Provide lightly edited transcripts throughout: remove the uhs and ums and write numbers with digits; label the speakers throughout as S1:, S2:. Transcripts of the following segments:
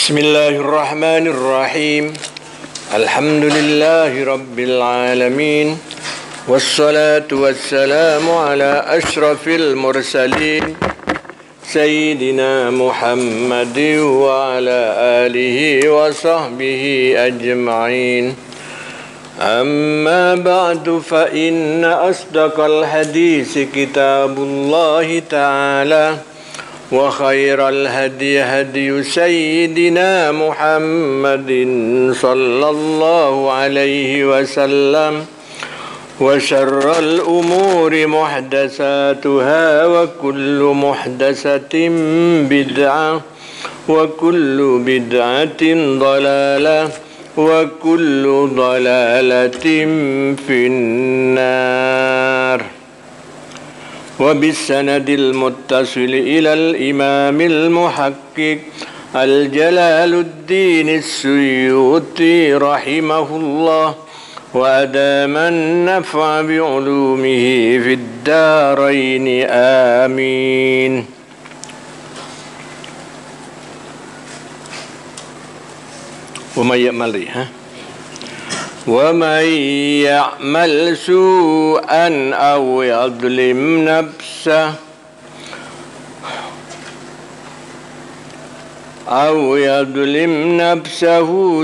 S1: Bismillahirrahmanirrahim. Alhamdulillahi rabbil alamin. Wassalatu wassalamu ala ashrafil mursalin Sayyidina Muhammadin wa ala alihi wa sahbihi ajma'in. Amma ba'du fa inna asdaqal hadisi kitabullahi ta'ala wa khairal hadi hadi sayyidina Muhammadin sallallahu alaihi wasallam wa syarral umuri muhdatsatuha wa kullu muhdatsatin bid'ah wa kullu bid'atin dhalalah wa kullu dhalalatin finnar. وبالسند المتصل إلى الإمام المحقق الجلال الدين السيوطي رحمه الله وأدام النفع بعلومه في الدارين آمين. ومن يعمل سوءا أو يظلم نفسه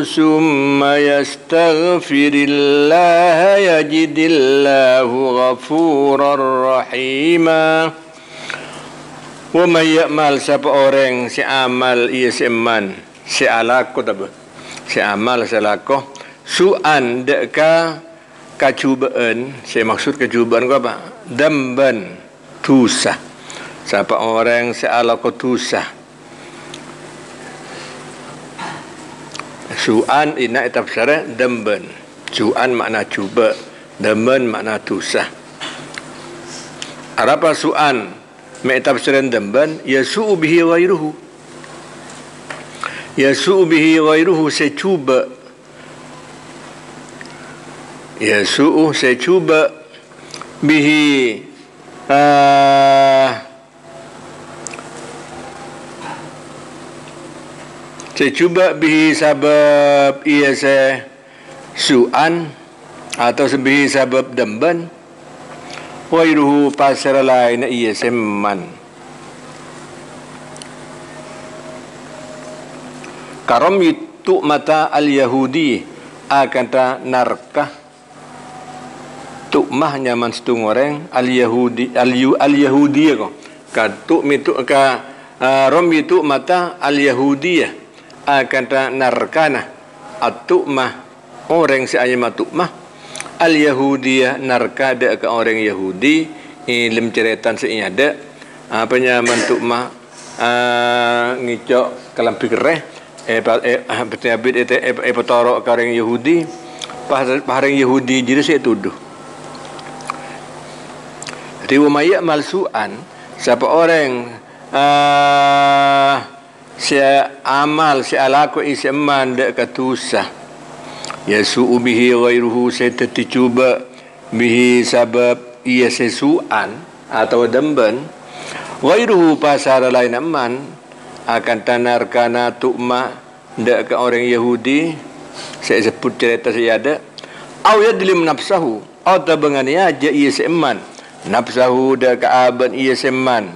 S1: ثم يستغفر الله يجد الله غفورا رحيما. ومن يعمل siapa orang si amal ia seman si alako tabe si amal salako su'an deka kacubaan. Saya maksud kacubaan ko apa? Damban tusa. Siapa orang seala ko tusa. Su'an ina tafsirnya damban. Su'an makna cuba, damban makna tusa. Apa su'an? Mak tafsiran damban yasu'u bihi ghairuhu. Yasu'u bihi ghairuhu secuba. Yasu'u saya cuba bihi saya cuba bihi sabab ia saya su'an atau bihi sabab damban wairuhu pasal lain ia seman karam itu mata al-Yahudi akan ta narkah tukmah nyaman setung orang al-Yahudi ko ka tukmitu ka romitu mata al-Yahudiyah akan ta narkana at-tukmah orang si ayama tukmah al-Yahudiyah narka de ka orang Yahudi ilm ceretan senyada apa nyaman tukmah ngicok kalam pikireh betul-betul petoro ka orang Yahudi orang Yahudi jadi saya tuduh. Wa ya'mal su'an siapa orang si amal si alaku isman dak katusa yasu'u bihi ghairuhu saya terticuba bihi sabab ia sesu'an atau damban ghairuhu pasar lain aman akan tanarkana tu'ma dak ke orang Yahudi saya sebut cerita saya ada au yadlim nafsahu atau bengania aja ia seman nafsahu da ka'aban ia seman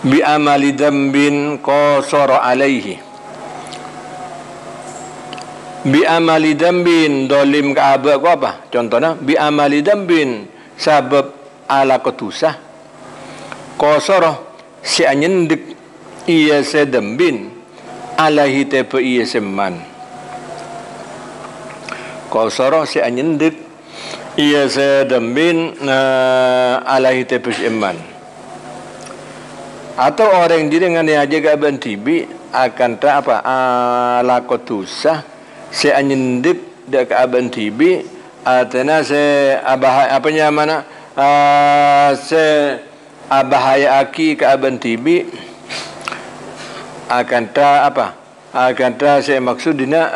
S1: bi amali dambin qasara alaihi bi amali dambin dolim ka'aba ko apa contohnya bi amali dambin sabab ala kotusah qasara si anyendik ia sedambin alaihi tepe ia seman qasara si anyendik ia sedambin alaihi tepus iman atau orang di dengan yang aja gaban tibi akan tak apa lakotusah se anyendik dak aban tibi atena se abah apanya mana se abahaya aki ke aban tibi akan tak apa akan tak se maksudnya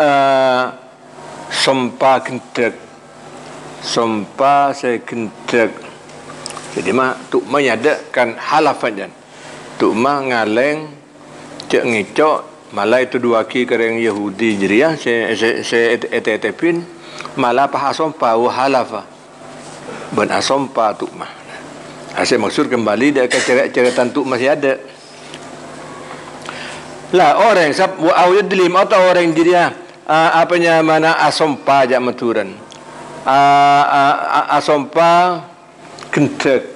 S1: sompa kentek sompa sekentek. Jadi mah tuk menyadakan halafajan. Tuk mah ngaleng cek ngicok malah itu dua ki kereng Yahudi jadi ya se etetepin malah pa asompa wa halafa ban asompa tu mah asyik maksud kembali dia ke cerita tu masih ada lah orang sab wa yudlim atau orang jadi apanya mana asompa jak maturan asompa kentek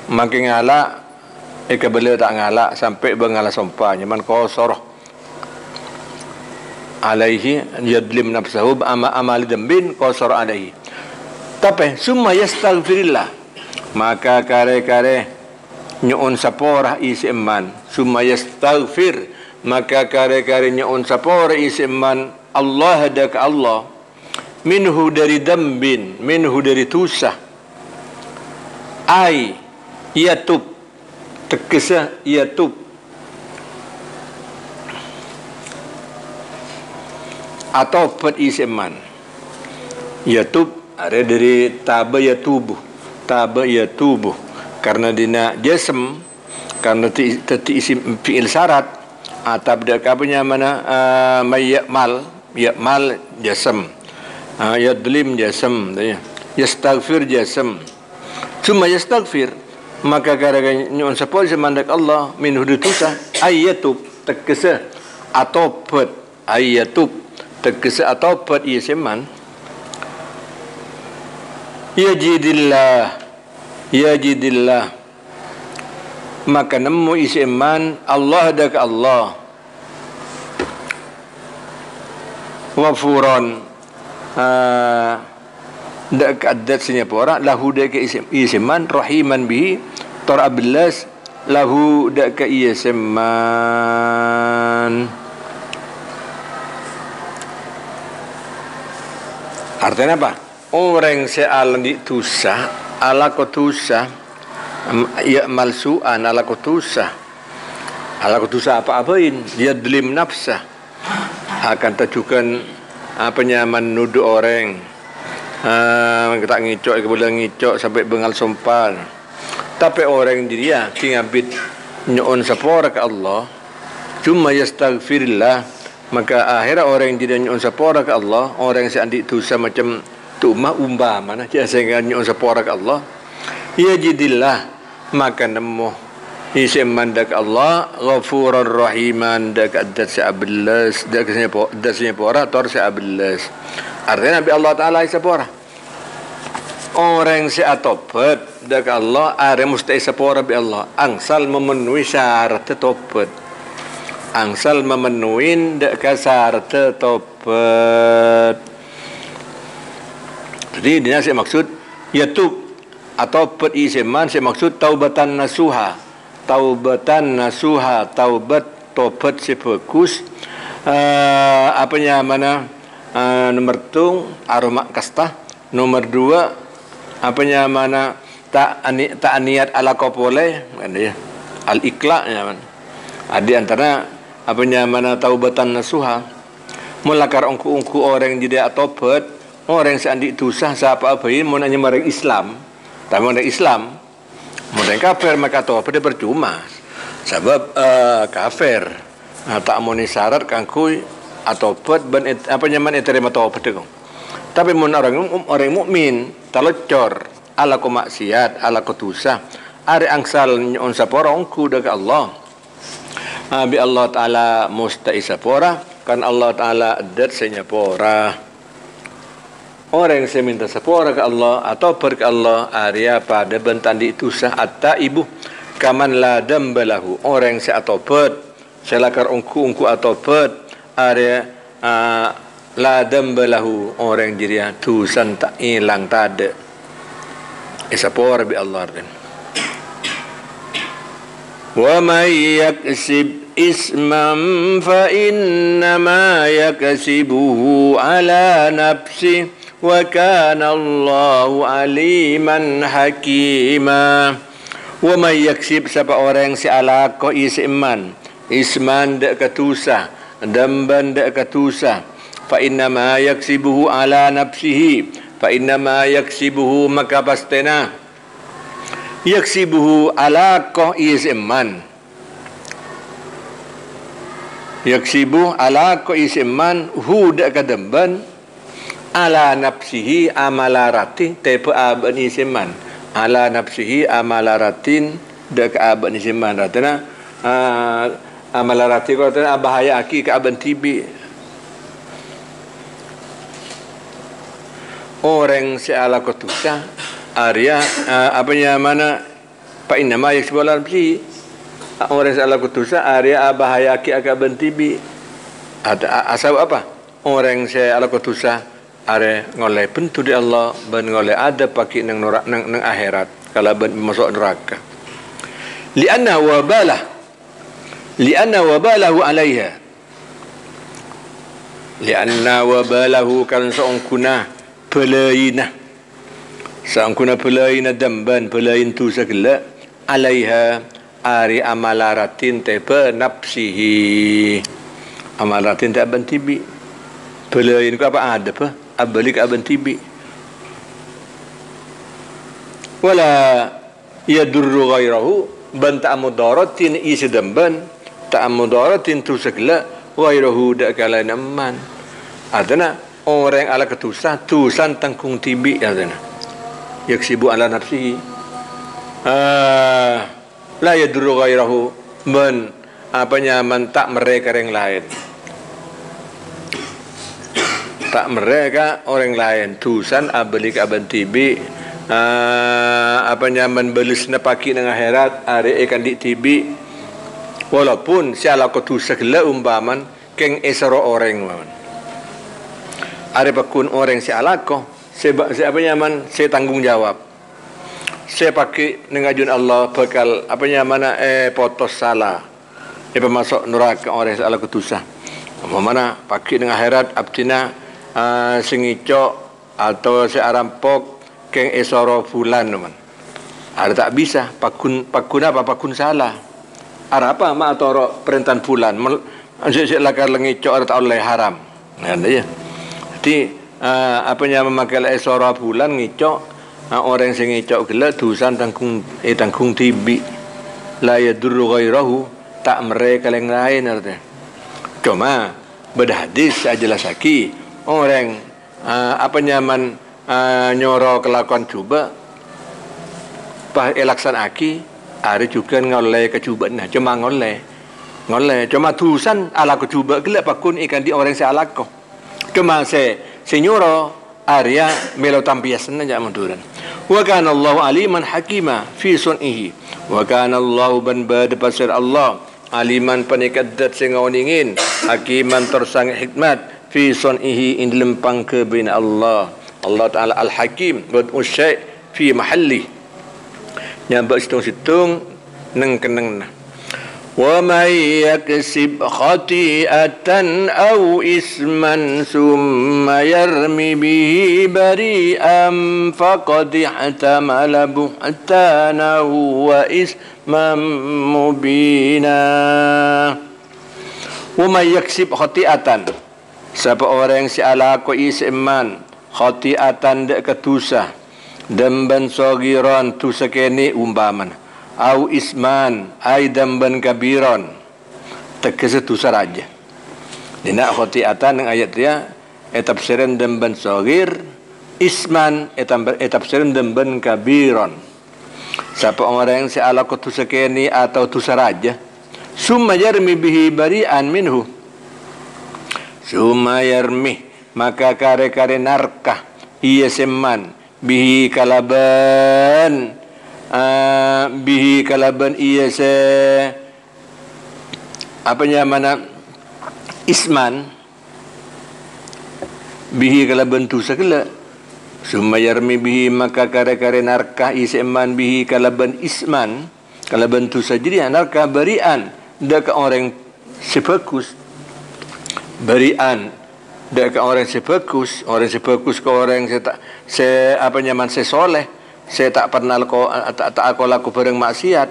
S1: makin ngalak beliau tak ngalak sampai bengala sompa nyaman kosor alaihi yadlim nafsahu amali dambin kosor alaihi tapi summa yastaghfirillah maka kare-kare nyuun sapora isi iman summa yastaghfir maka kare-kare nyuun sapora isi iman Allah hadaka Allah minhu dari dambin minhu dari tusah ai yatub tekesa yatub atau pet isi iman yatub ada dari taba yatubuh karena dina jasm karena teti isim fi'il syarat atau apanya mana ya'mal jasm yadlim jasm yastaghfir jasm cuma yastaghfir maka gara-gara nyuun sapol semandak Allah min hudutusa ayatub tekesa atau pet ayatub tekesa atau pet iseman yajidillah maka nemu isi iman Allah dak Allah wafuron dak adat Singapura lahu dak isi iman rahiman bihi tor ablas lahu dak isi iman artinya apa? Orang se'al di tusah ala kotusah ya malsu'an ala kotusah apa-apain dia delim nafsah akan tajukan apanya menuduh orang kita ngicok kemudian ngicok sampai bengal sompan tapi orang dia ngabit nyuun sapora ke Allah cuma yastaghfirillah maka akhirnya orang dia nyuun sapora ke Allah orang se'andi tusah macam tu mah umpama sehingga nyuun sapora ke Allah yajidillah maka nemu isi mandak Allah ghafurur rahiman dak adat se'abelas dak Singapura tor se'abelas artinya Nabi Allah Ta'ala sapora orang se'atobat dak Allah are mustahil sapora bi Allah angsal memenuhi syarat tobat angsal memenuhi dak syarat tobat. Jadi dia saya maksud yatub atau perisiman saya maksud taubatan nasuha taubat tobat sefokus apanya mana nomor tu aroma kasta nomor dua apanya mana tak niat ala kopole ya al ikla ya man ada antara apanya mana taubatan nasuha mulakar ungku orang jadi tobat orang seandi tusah siapa apa ini mau nanya mereka Islam tapi mereka Islam mereka kafir maka tahu apa dia percuma sebab kafir tak mau syarat kangkui atau pet ben apa nyaman terima tahu apa dia tapi mun orang mukmin talocor ala ko maksiat ala ko tusah are angsal nyon sapora ongku daga Allah bi Allah Taala mustai sapora kan Allah Taala adat senyapora orang yang saya minta sepora ke Allah atau per ke Allah area pada bentan di tusah atta ibu kaman la dambalahu orang yang saya atopet saya lakar ungku atopet area la dambalahu orang jiria tusan tak hilang tak ada sepora bi Allah dan wa may yaksib isman fa innama yaksibuhu ala nafsi wa kana Allahu aliman hakima wa may yaksib siapa orang si alaqo isman dak katusa damban dak katusa fa inna ma yaksibuhu ala nafsihi fa inna ma yaksibuhu maka pastena yaksibuhu alaqo isman yaksibu ala ko isiman hu dak kadamban ala nafsihi amalarati tepa aban isiman ala nafsihi amalaratin dak aban isiman ratana amalarati ko ratana bahaya aki ke aban tibi orang seala kotusa Arya apanya mana Pak Inama yang sebuah nafsi orang salah kutusa Arya bahaya ki agak bentibi ada asal apa orang salah kutusa are ngoleh pentu di Allah ben ngoleh ada pakai nang norak nang akhirat kalau ben masuk neraka lianna wabalahu alaiha lianna wabalahu kan seongkuna pelaina sangkuna pelaina damban pelain tu segala alaiha ari amalaratin tepa nafsihi amalaratin tak bantibi pelain ku apa ada apa abalik abantibi wala yadurru ghairahu ban ta'amudaratin isi damban ta'amudaratin tu segala ghairahu dak kala naman adana orang ala ketusa tusan tangkung tibi adana yaksibu ala nafsihi la yadurru ghairahu man apanya man tak mereka orang lain tak mereka orang lain tusan abalik aban tibi apanya man belis napaki nang akhirat are ikan di tibi walaupun siala ketusa gela umpaman keng esaro orang man are pakun orang siala ko saya apa nyaman saya tanggung jawab saya pakai ngajun Allah bakal apa nyaman potos salah masuk neraka orang salah ketusah mana pakai dengan akhirat abtina sengico atau saya rampok keng esoro fulan man ada tak bisa pakun apa pakun salah ada apa mak atau perintahan fulan saya lakar lengico ada tak oleh haram ada ya jadi apanya memakai esora bulan ngicok orang sing ngicok gelak dusan tanggung tibi la yadurru ghairahu tak mereka yang lain artinya cuma berhadis jelas lagi orang apa nyaman nyoro kelakuan cuba bah elaksan aki ada juga ngoleh kecubaan cuma ngoleh cuma dusan ala kecuba gelak pakun ikan di orang salah kok cuma senyoro Arya melo tampiasan aja munduran wa kana Allahu aliman hakima fi sun'ihi wa kana Allahu ban bad pasir Allah aliman panikadat sing ngoningin hakiman tersang hikmat fi sun'ihi in lempang ke bin Allah taala al hakim wa usy fi mahalli nyambak situng neng keneng وَمَنْ يَكْسِبْ خَطِيئَةً أَوْ إِثْمًا ثُمَّ يَرْمِ بِهِ بَرِيئًا فَقَدِ احْتَمَلَ بُهْتَانًا وَإِثْمًا مُبِينًا وَمَنْ يَكْسِبْ خَطِيئَةً siapa orang yang siala ko isman khati'atan dak ketusah damban sagiran tusakeni umbaman au isman aidan ban kabiran tekese tu saraja dina khati'atan yang ayat dia tafsiran damban sagir isman tafsiran damban kabiran siapa orang yang seala ko tu sakeni atau tu saraja summa yarmi bihi bari'an minhu summa yarmi maka kare-kare narkah iya seman bihi kalaban bihi kalaban iya se apanya mana isman bihi kalaban tu segala summa yarmi bihi maka kare-kare narkah isman bihi kalaban isman kalaban tu sajri narkah barian dak orang sebagus barian dak orang sebagus ke orang se apa nyaman sesoleh saya tak pernah aku laku bareng maksiat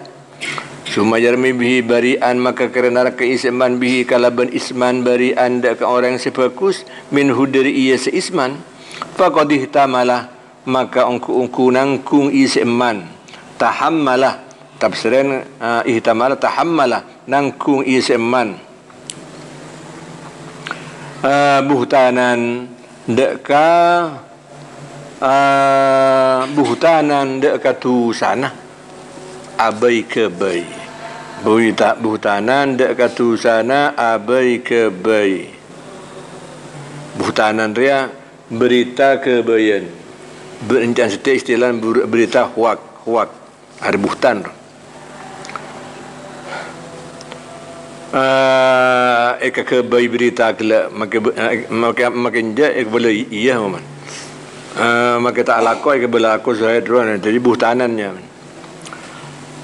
S1: summa yarmi bihi barian maka kerana keisman bihi kalaban isman barian dak orang sebagus min hudri iya seisman faqad ihtamala maka ungku nangkung isman tahammala tafsiran ihtamala tahammala nangkung isman buhtanan deka buhtanan deka tu sana abai ke bai berita buhtanan deka tu sana abai ke bai buhtanan dia berita kebaian berencana istilah berita huak ada buhtan eka kebai berita kela makin je ek boleh iya man maka tak lakoi ke berlaku saya drone jadi buhtanannya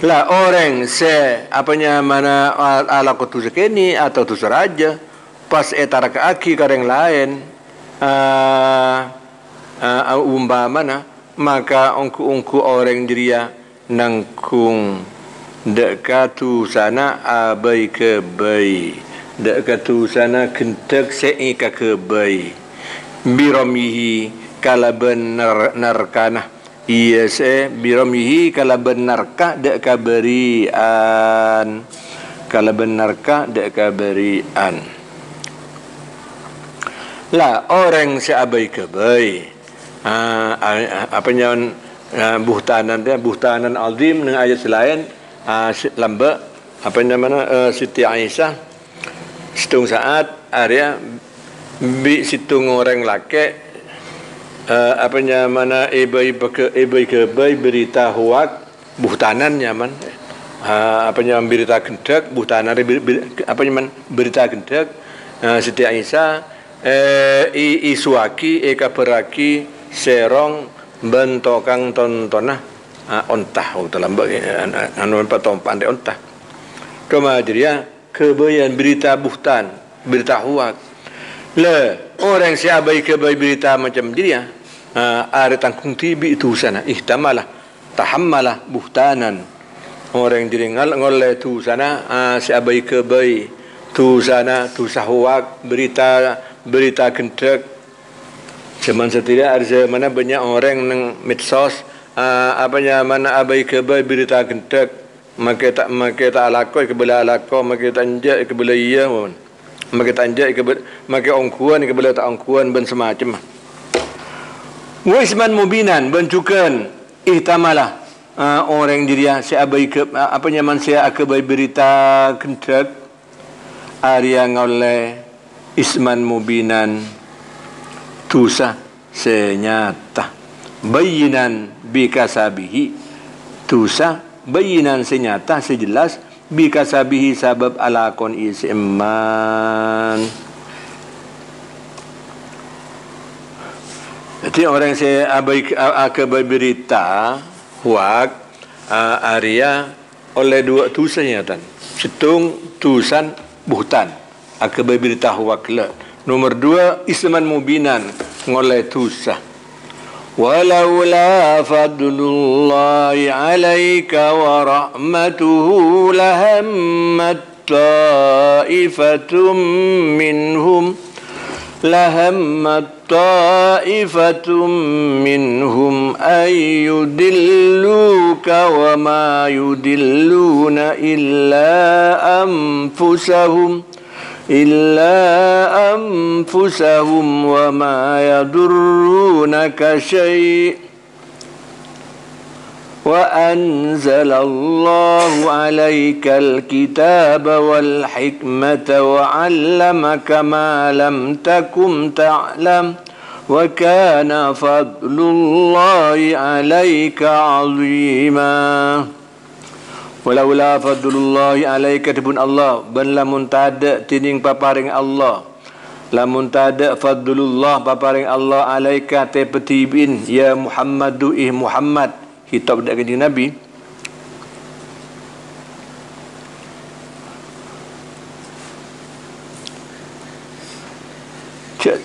S1: lah orang se apanya mana alaku tu sekini atau tu seraja pas etara ke aki kareng lain umpamana maka ongku orang diria nangkung dekatu sana abai ke bai dekatu sana kentek seika ke bai biramihi kala benar narkana iya se biramihi kala benarkah dek kaberian kala benarkah dek kaberian lah orang se abai ke bai apa nyawan buhtanan azim dengan ayat selain lamba apa namanya Siti Aisyah situng saat area bi situng orang laki apa namanya ibai ke bai berita huak buhtanan nyaman apa namanya berita kendak buhtanan apa namanya berita kendak Siti Aisyah isuaki peraki serong bentokang tontonah ontah dalam anu patong pandai ontah kemudian kebayan berita buhtan berita huak le orang siabai kebai berita macam dia ada tangkung tibi itu sana ihtamalah tahammalah buhtanan orang jadi ngoleh tu sana siabai kebai tu sana tu sahuak berita kentek cuman setidak ada mana banyak orang nang medsos apanya mana abai kebai berita kentek maka tak alakoi ke bela alako maka tanjak ke bela iya maka tanjak ke maka ongkuan ke bela tak ongkuan ben semacam wisman mubinan bencukan ihtamalah orang dia si abai ke apanya man si abai berita kentek Arya ngoleh isman mubinan tusa senyata bayinan bikasabihi tusa bayinan senyata sejelas bikasabihi sabab alakon iman. Jadi orang saya abai berita huak Arya oleh dua tusa nyatan setung tusan buhtan abai berita huak le nomor dua isman mubinan ngoleh tusa walaula fadlullahi alaika wa rahmatuhu lahammat ta'ifatum minhum ay yudilluka wa ma yudilluna illa anfusahum wa ma yadurrunaka syai' wa anzalallahu alaikal kitaba wal hikmata wa 'allamaka ma lam takum ta'lam wa kana fadlullahi alaika 'azima. Walaula fadlullahi alaika tibun Allah ban lamun tada tining paparing Allah lamun tada fadlullah paparing Allah alaika te petibin ya Muhammadu Muhammad kitab dak kanjeng Nabi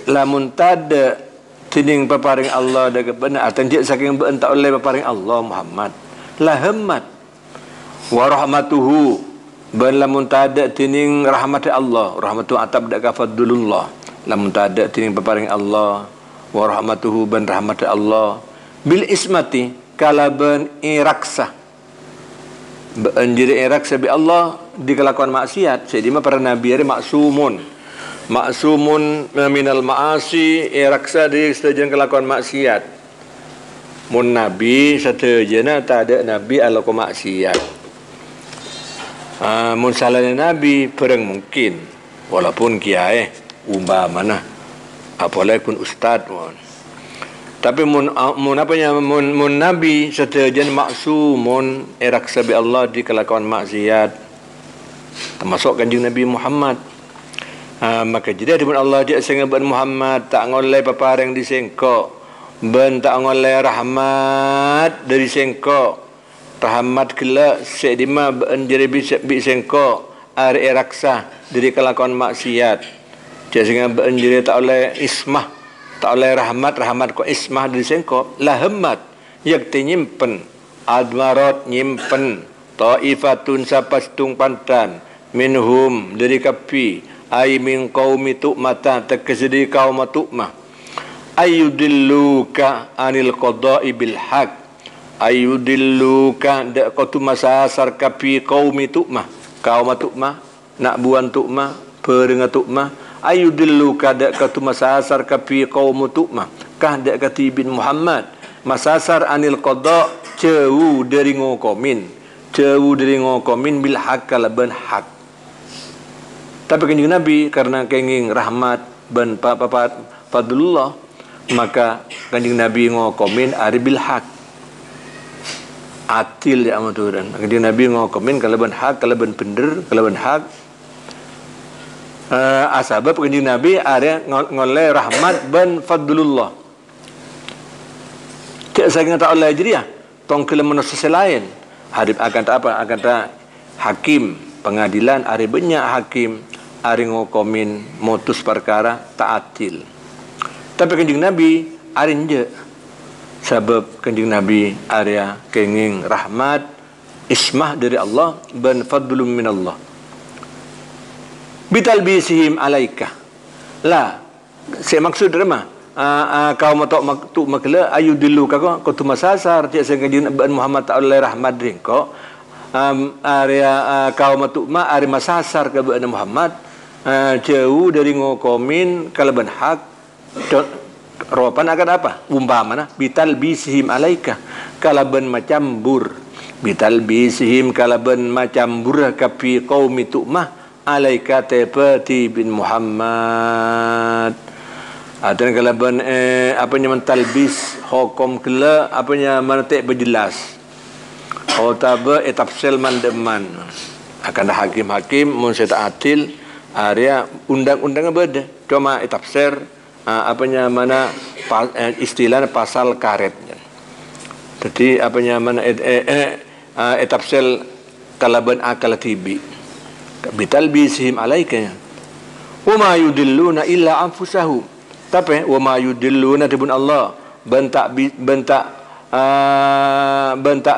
S1: lamun tada tining paparing Allah dak benar tanjik saking beentak oleh paparing Allah Muhammad lahammat wa rahmatuhu ban lamun tada tining rahmat Allah rahmatu atab dak fadlullah lamun tada tining paparing Allah wa rahmatuhu ban rahmat Allah bil ismati kalaban iraksa banjir iraksa bi Allah di kelakuan maksiat jadi mah para nabi ari maksumun Maksumun minal ma'asi, raksa dari setujuan kelakuan maksiat. Mun nabi setujuan tak ada nabi ala ko maksiat. Mun salahnya nabi perang mungkin, walaupun kiai umpamana, apalagi pun ustaz. Tapi mun nabi setujuan maksumun raksa bi Allah di kelakuan maksiat, termasuk kanjeng Nabi Muhammad. Maka jadi pun Allah dia sehingga ben Muhammad tak ngoleh papareng di sengkok, ben tak ngoleh rahmat dari sengkok, rahmat kela sedima ben jadi bi sengkok ari raksa dari kelakuan maksiat. Dia sehingga ben jadi tak oleh ismah, tak oleh rahmat ko ismah dari sengkok lahmat yakti nyimpen admarat nyimpen taifatun sapastung pantan minhum dari kapi ay min qaumi tu'mata takzidi kaum tu'mah ayudilluka anil qada'i bil haq ayudilluka dak qatu masasar kapi qaumi tu'mah kaum tu'mah nak buan tu'mah perenga tu'mah ayudilluka dak qatu masasar kapi qaum tu'mah kah dak kati bin Muhammad masasar anil qada' jauh dari ngokomin bil haq kalaban haq. Tapi kanjeng Nabi karena kenging rahmat ben fadlullah, maka kanjeng Nabi ngokomin ari bil haq. Atil ya amaturan. Kanjeng Nabi ngokomin kalau ben haq, kalau ben bener, kalau ben haq. Asabab kanjeng Nabi ari ngoleh rahmat ben fadlullah. Cak saya kata Allah jadi ya, tong kele manusia lain. Hadip akan tak apa, akan tak hakim pengadilan ari banyak hakim ari ngokomin mutus perkara ta'atil. Tapi kanjeng Nabi ari nje sebab kanjeng Nabi area kenging rahmat ismah dari Allah ban fadlum min Allah bitalbisihim alaika la saya maksud remah kau matuk makla ayudillu kau tu masasar dia kanjeng Nabi Muhammad ta'ala rahmat ringko area kaum matukma ari masasar ke Nabi Muhammad jauh dari ngokomin kalaban hak ropan akan apa umpamana bital bisihim alaika kalaban macam bur bital bisihim kalaban macam bur kapi qaumi tu'mah alaika tepati bin Muhammad dan kalaban apanya mentalbis hukum kela apanya menetek berjelas otaba etapsel mandeman akan ada hakim-hakim mun seta atil area undang-undang beda cuma tafsir apanya mana istilah pasal karet. Jadi apanya mana tafsir kalaban akal tibi bitalbisihim alaika wa ma yudilluna illa anfusahum tapi wa ma yudilluna dibun Allah bentak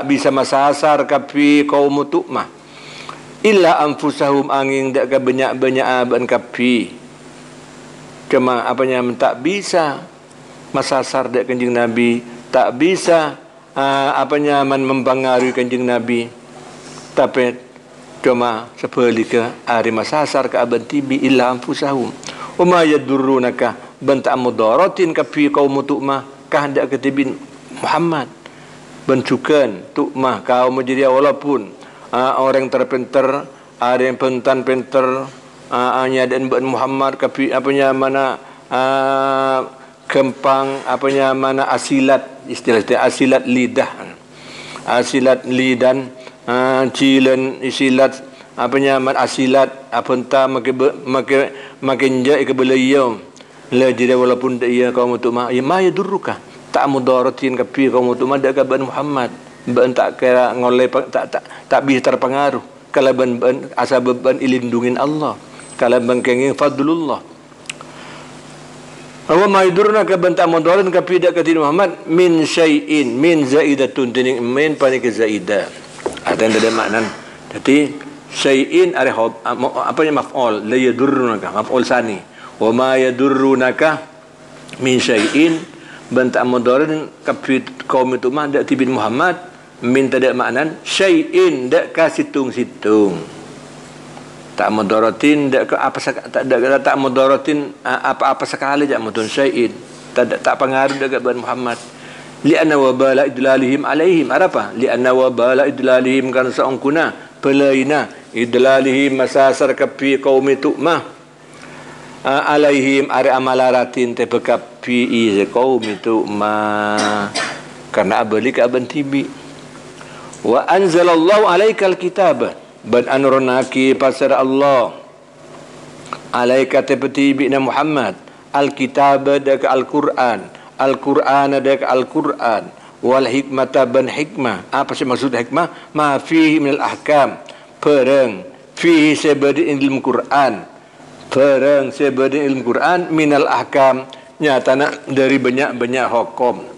S1: bisa masasar kapi kaum tu'mah illa anfusahum angin dak ka banyak-banyak ban kapi cuma apanya tak bisa masasar dak kanjeng Nabi tak bisa apanya mempengaruhi kanjeng Nabi tapi cuma sebalika ari masasar ka aban tibi illa anfusahum wa ma yadurrunaka bentak mudaratin kapi kaum tu'mah kah dak ketibin Muhammad bencukan tu'mah kaum menjadi walaupun orang terpinter ada yang pentan-pinter hanya dan Muhammad kapi apanya mana kempang apanya mana asilat istilah asilat lidah asilat lidan cilen isilat apanya mana asilat apenta makin ja ke beliau la jadi walaupun dia kaum tu'mah ya ma yadurruka tak mudaratin kapi kaum tu'mah dak ban Muhammad ben tak kira ngoleh tak bisa terpengaruh kalau ben asabab ben ilindungin Allah kalau ben kenging fadlullah wa ma yaduruna ka ben tak mudarin ka pidak ka Muhammad min syai'in min zaidatun tining min panik zaidah ada makna jadi syai'in ada apa yang maf'ul la yaduruna ka maf'ul sani wa ma yaduruna ka min syai'in ben tak mudarin ka kaum itu mah dak tibin Muhammad min tak ada makna syai'in dak ka situng-situng tak mudaratin dak apa tak mudaratin apa-apa sekali jak mutun syai'in tak pengaruh dekat ban Muhammad li'anna wabala idlalihim alaihim apa li'anna wabala idlalihim kan saungkuna pelaina idlalihim masasar kapi qaumi tu'mah alaihim ari amalaratin te bekapi qaumi tu'mah karena abali ka ban tibi wa anzalallahu alaikal kitaba ban anurnaki pasar Allah alaika tepeti bina Muhammad al-kitab dak al-Quran al-Quran dak al-Quran wal hikmata ban hikmah apa sih maksud hikmah ma fihi minal ahkam perang fihi sebadi ilmu Quran perang sebadi ilmu Quran minal ahkam nyatana dari banyak-banyak hukum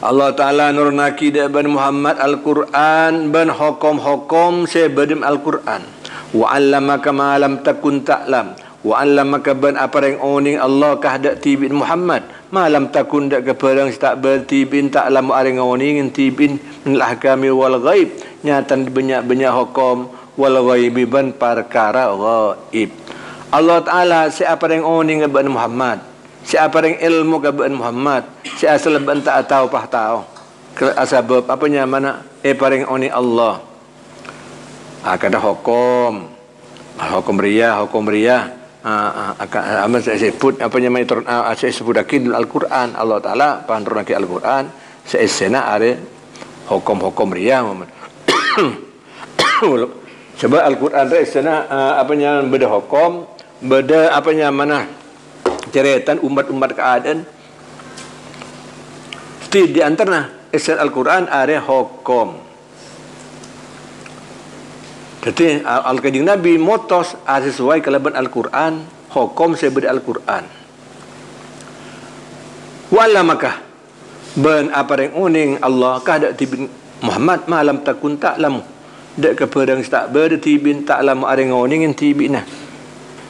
S1: Allah Ta'ala nurnaki ban Muhammad Al-Quran ban hukum-hukum sebadim Al-Quran wa 'allamaka ma lam takun ta'lam wa 'allamaka ban apa yang oning Allah kahdak tibin Muhammad ma lam takun dak keperang tak bertibin ta'lam areng oning tibin min al-ahkami wal ghaib nyatan banyak-banyak hukum wal ghaibi ban perkara ghaib Allah Ta'ala siapa yang oning ban Muhammad siapa yang ilmu keban Muhammad si asal ban tak tahu pah tahu sebab apanya mana paring oni Allah kada hukum ria akan saya sebut apanya mai turun saya sebut akin Al-Quran Allah Taala panturun ke Al-Quran saya sena are hukum ria sebab Al-Quran sena apanya beda hukum beda apanya mana ceretan umat-umat keadaan di antara isi Al-Quran ada hukum jadi Al-Qading Nabi motos sesuai kelaban Al-Quran hukum sebeda Al-Quran wala maka ben apa yang uning Allah kahdak tibin Muhammad malam takun ta'lamu dak keperang tak bertibin ta'lamu areng uning tibinah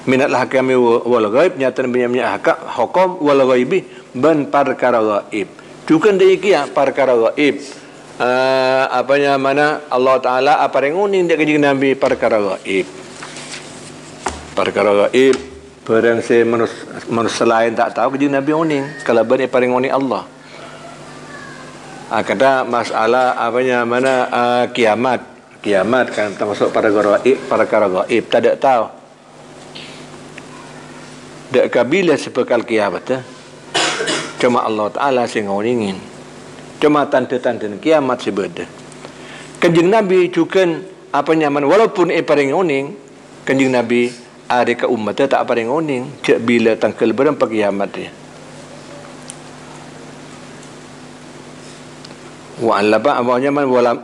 S1: minat hakami wal ghaib nyata banyak hakam hukum wal ghaibi ban perkara ghaib bukan dia kia perkara ghaib apanya mana Allah Taala apa yang uning dia kanjeng Nabi perkara ghaib barang se manusia lain tak tahu kanjeng Nabi uning kalau ban paling uning Allah kata masalah apanya mana kiamat kan termasuk perkara ghaib tak ada tahu dak kabila sepekal kiamat cuma Allah Ta'ala sing ngoningin cuma tanda-tanda kiamat sebeda kanjeng Nabi juga apa nyaman walaupun paring ngoning kanjeng Nabi ada ke umat tak paring ngoning cak bila tangkel berapa kiamat dia wa allaba awalnya man wala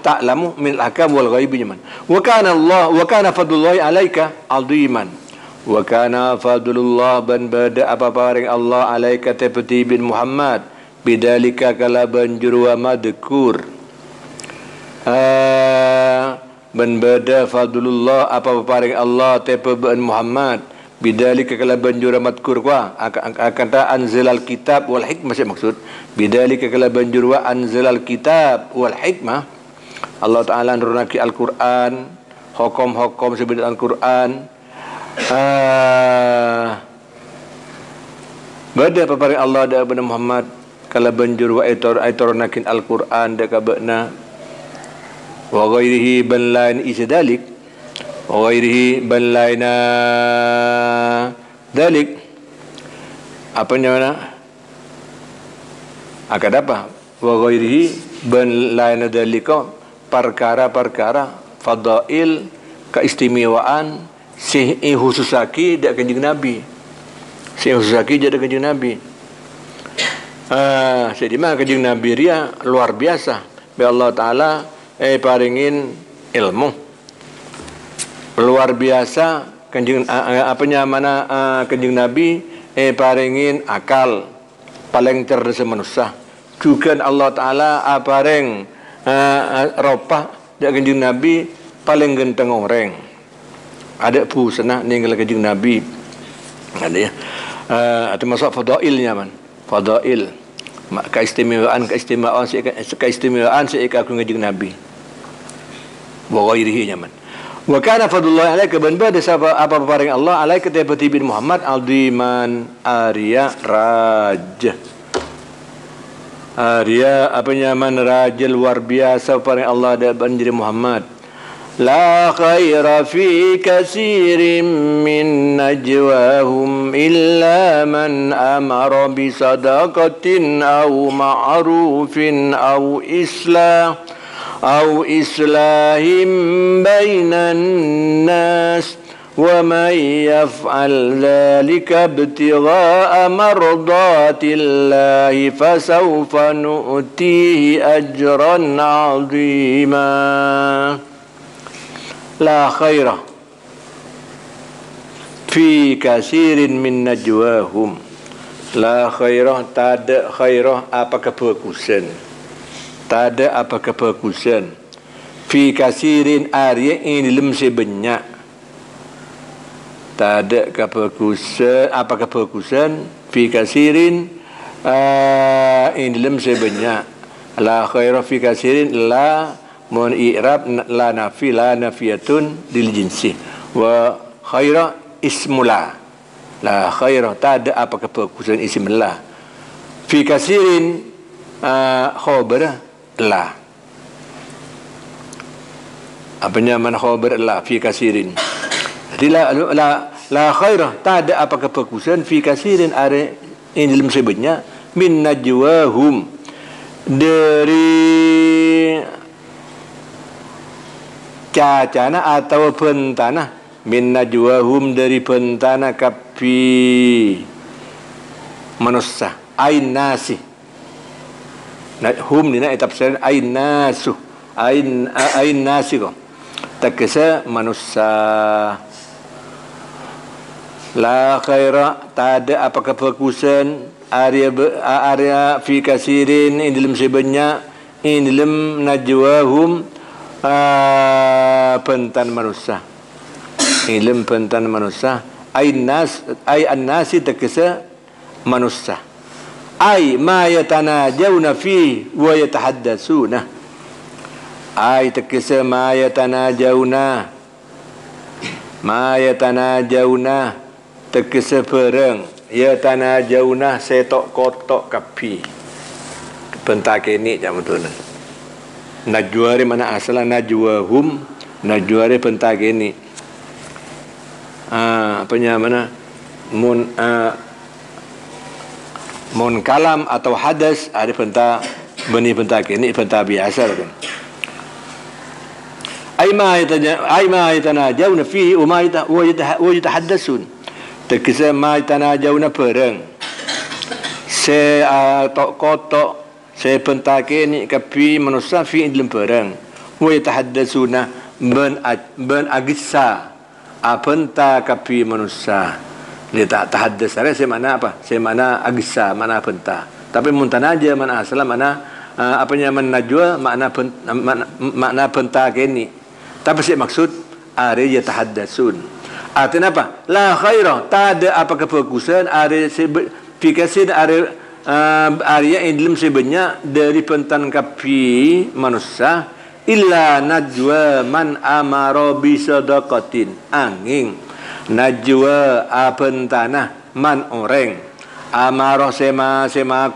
S1: ta'lamu min al-akam wal ghaibi man wa kana fadlullahi alaika aziman wa kana fadlullah ban bada apa paring Allah alaika tepeti bin Muhammad bidalika kala banjur wa madkur ban bada fadlullah apa paring Allah tepe bin Muhammad bidalika kala banjur madkur wa akan ta anzalal kitab wal hikmah maksud bidalika kala banjur wa anzalal kitab wal hikmah Allah Taala nurunake Al-Quran hukum-hukum sebut Al-Quran bada paparing Allah da bana Muhammad kala banjur wa aitornakin Al-Quran da kabana wa ghairihi ban lain isdalik wa ghairihi ban laina dalik apa namanya akan apa wa ghairihi ban laina dalika perkara-perkara fadail keistimewaan si khususaki dak kanjeng Nabi si khususaki dak kanjeng Nabi jadi mah kanjeng Nabi ria luar biasa bi Allah Taala paringin ilmu luar biasa kanjeng apanya mana kanjeng Nabi paringin akal paling cerdas manusia juga Allah Taala paring ropah dak kanjeng Nabi paling genteng orang ada pusana ninggal kanjeng Nabi ada ya atau masuk fadailnya man fadail keistimewaan si kanjeng Nabi wa ghairihi nyaman. Wa kana fadlullah alaika ban bada apa paring Allah alaika tabati bin Muhammad aldiman Arya raja. Arya apa nyaman raja luar biasa paring Allah dan banjir Muhammad. La khaira fi katsirin min najwahum illa man amara bi sadaqatin aw ma'rufin aw islah aw islahim bainan nas wa may yaf'al dhalika ibtigha'a mardatillahi fasawfa nu'tihi ajran 'azima. La khaira fi kasirin min najwahum. La khairah, tak ada khairah apa kebagusan, tak ada apa kebagusan fi kasirin arya ini dalam sebanyak, tak ada kebagusan apa kebagusan fi kasirin ini dalam sebanyak. La khairah fi kasirin la mun i'rab la nafi la nafiyatun lil jinsi wa khaira ismula. La khaira tak ada apa kebagusan ismullah fi kasirin khabar la apanya man khabar la fi kasirin. Jadi la khaira tak ada apa kebagusan fi kasirin are ini dalam sebutnya min najwahum dari cacana atau bentana min najwahum dari bentana kapi manusia ain nasi hum dina tafsiran ain nasu ain nasi ko taksa manusia. La khaira tak ada apa kebagusan area fi kasirin in dalam sebanyak in dalam najwahum pentan manusia ilm pentan manusia ain nas ay an-nasi taksa manusia ay ma yatanajawna fi wa yatahaddatsuna ay taksa ma yatanajawna taksa perang yatanajawna setok kotok kapi pentake ni jam betul. Najwari mana asal najwahum najwari pentake ni apanya mana mun kalam atau hadas ada pentah benih pentake ni pentah biasa kan. Ay ma yatanajawna fihi wa yatahaddasun takisa ma yatanajawna perang se tok kotok saya pentake ni kapi manusia fi dalam perang wa yatahaddatsuna ben agissa apenta kapi manusia dia tak tahaddas saya mana apa saya mana agissa mana penta tapi muntanaja mana asal mana apanya najwa makna pentake ni tapi saya maksud are yatahaddatsun artinya apa la khaira tak ada apa kebagusan are fikasi are Arya yang dalam sebenarnya dari pentan kapi manusia illa najwa man amara bi sadaqatin angin najwa apentana man orang amara sema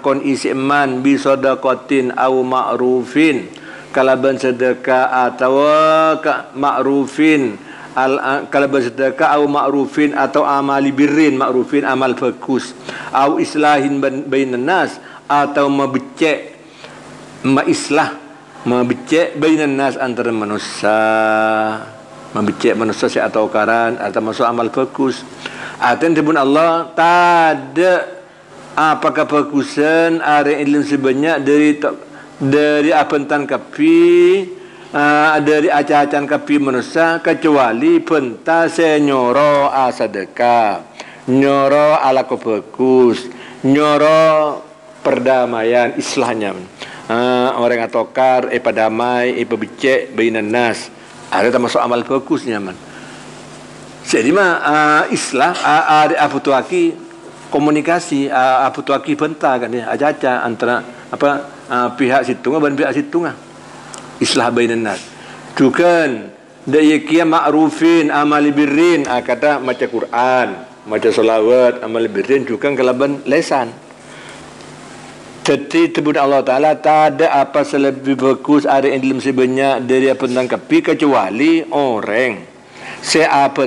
S1: kon isman bi sadaqatin au ma'rufin kalaban sedekah atau ma'rufin kalau bersedekah au ma'rufin atau amali birrin ma'rufin amal bagus au islahin bainan nas atau mabecek bainan nas antara manusia mabecek manusia atau karan atau masuk amal bagus aten dibun Allah tak ada apa kebagusan ada ilmu sebanyak dari apentan kapi dari acacan kapi manusia kecuali penta senyoro asadeka nyoro ala bagus nyoro perdamaian islahnya orang atokar padamai pebicek bainan nas ada termasuk amal bagusnya man. Jadi islah ada aputuaki komunikasi aputuaki penta kan ya acaca antara pihak situnga dan pihak situnga islah bainan nas Tukan daya kia ma'rufin amali birrin kata macam Quran, macam solawat amali birrin tukan kelaban lesan. Tetapi tebut Allah Ta'ala tak ada apa selebih bagus ada yang dalam sebanyak dari apa tangkapi kecuali orang seapa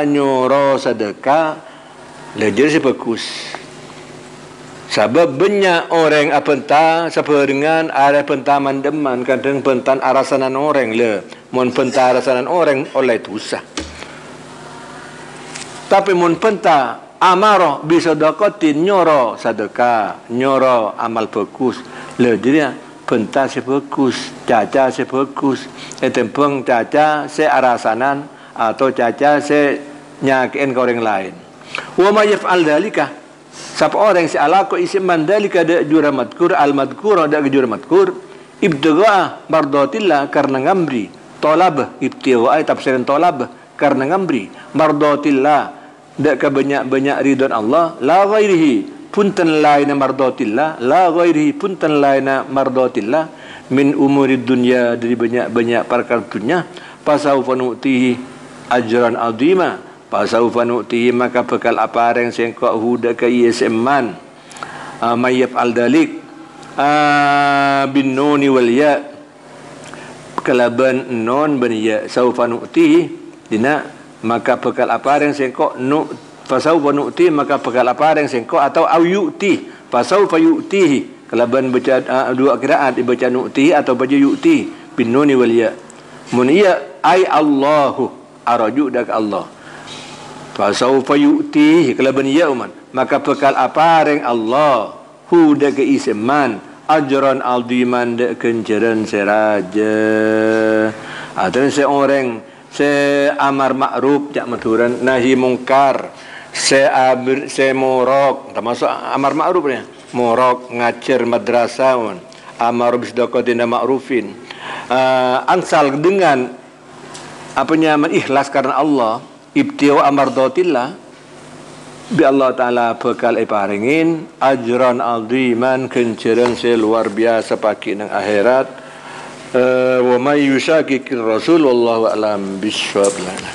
S1: nyoro sedekah lejar si bagus. Sebab banyak orang apa seperengan ada pentah mandeman kadang pentan arasanan orang le mon pentah arasanan orang oleh tusah. Tapi mon pentah amarah bisadaqatin nyoro sedekah nyoro amal bagus le jadi pentah si bagus caca si bagus etempeng caca si arasanan atau caca si nyakiin ke orang lain. Wa ma yaf'al dalika siapa orang si alaqo isim mandalika da jura madkur al madkur da jura madkur ibtigha mardatillah karena ngamri talab ibtigha tafsiran talab karena ngamri mardatillah dak banyak ridwan Allah la ghairihi puntan laina mardatillah la ghairihi puntan laina mardatillah min umurid dunya dari banyak perkara dunia pasaufa nu'tihi ajran azima pasaufa nu'tihi maka bekal apa yang sengkok huda ka isman mayaf al dalik bin nuni wal ya kalaban non ban ya saufa nu'tihi dina maka bekal apa yang sengkok fasaufa nu'ti maka bekal apa yang sengkok atau au yu'ti fasaufa yu'tihi kalaban baca dua qiraat dibaca nu'ti atau baca yu'ti bin nuni wal ya mun iya ai Allahu araju dak Allah fasaufa yu'tihi kalaban ya uman maka bekal apa yang Allah hu dak isman ajran aldiman dak kenceran seraja atau seorang amar ma'ruf jak maturan nahi mungkar morok termasuk amar ma'ruf ya morok ngajar madrasah amar bisdaqatin ma'rufin ansal dengan ikhlas karena Allah ibtiwa amardatillah bi Allah Ta'ala bekal iparingin ajran aldiman kenceran luar biasa pagi nang akhirat wa may yushakikir rasul wallahu a'lam bishawab lana.